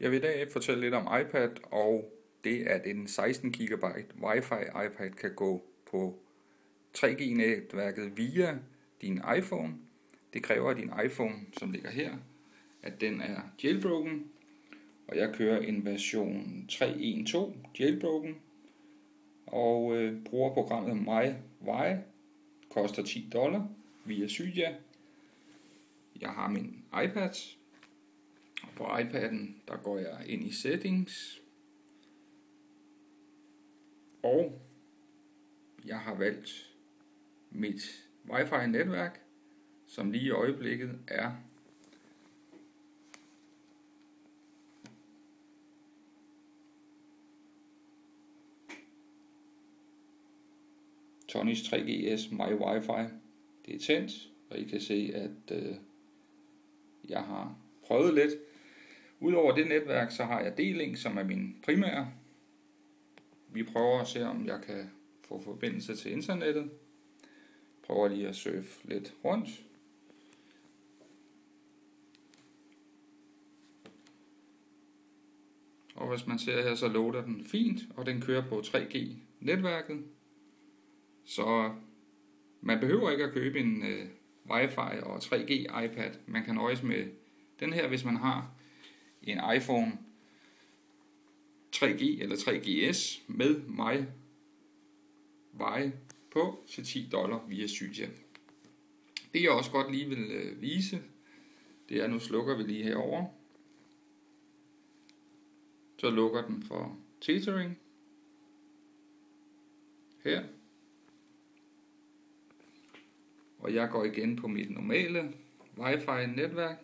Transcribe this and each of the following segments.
Jeg vil i dag fortælle lidt om iPad, og det at en 16 GB Wi-Fi iPad kan gå på 3G-netværket via din iPhone. Det kræver, at din iPhone, som ligger her, at den er jailbroken, og jeg kører en version 3.1.2 jailbroken, og bruger programmet MyWi, koster $10 via Cydia. Jeg har min iPad. På iPad'en, der går jeg ind i Settings, og jeg har valgt mit Wi-Fi-netværk, som lige i øjeblikket er Tonys 3GS MyWi-Fi. Det er tændt, og I kan se, at jeg har prøvet lidt. Udover det netværk, så har jeg D-Link, som er min primære. Vi prøver at se, om jeg kan få forbindelse til internettet. Prøver lige at surfe lidt rundt. Og hvis man ser her, så loader den fint, og den kører på 3G-netværket. Så man behøver ikke at købe en Wi-Fi og 3G iPad. Man kan nøjes med den her, hvis man har en iPhone 3G eller 3GS med MyWi på til $10 via Cydia. Det jeg også godt lige vil vise, det er, nu slukker vi lige herover. Så lukker den for tethering her. Og jeg går igen på mit normale Wi-Fi netværk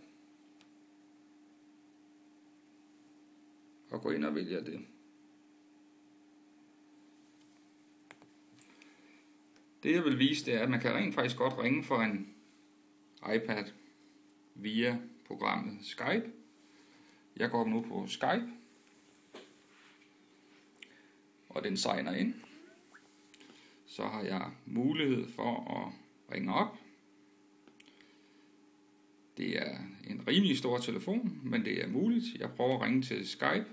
og går ind og vælger det. Det jeg vil vise, det er, at man kan rent faktisk godt ringe for en iPad via programmet Skype. Jeg går nu på Skype, og den signer ind. Så har jeg mulighed for at ringe op. Det er en rimelig stor telefon, men det er muligt. Jeg prøver at ringe til Skype.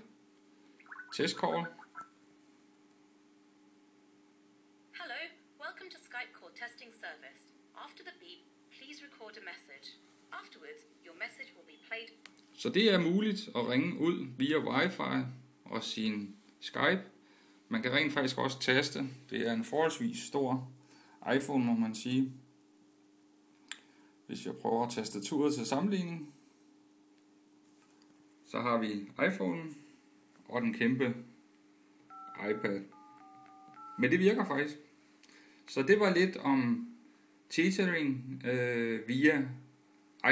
Test call. Hello, welcome to Skype call testing service. After the beep, please record a message. Afterwards, your message will be played. Så det er muligt at ringe ud via Wi-Fi og sin Skype. Man kan rent faktisk også taste. Det er en forholdsvis stor iPhone, må man sige. Hvis jeg prøver tastaturet til sammenligning, så har vi iPhone'en og den kæmpe iPad. Men det virker faktisk. Så det var lidt om tethering via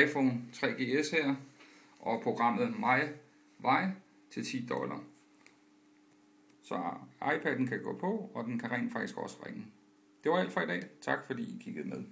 iPhone 3GS her, og programmet MyWi til $10. Så iPad'en kan gå på, og den kan rent faktisk også ringe. Det var alt for i dag. Tak fordi I kiggede med.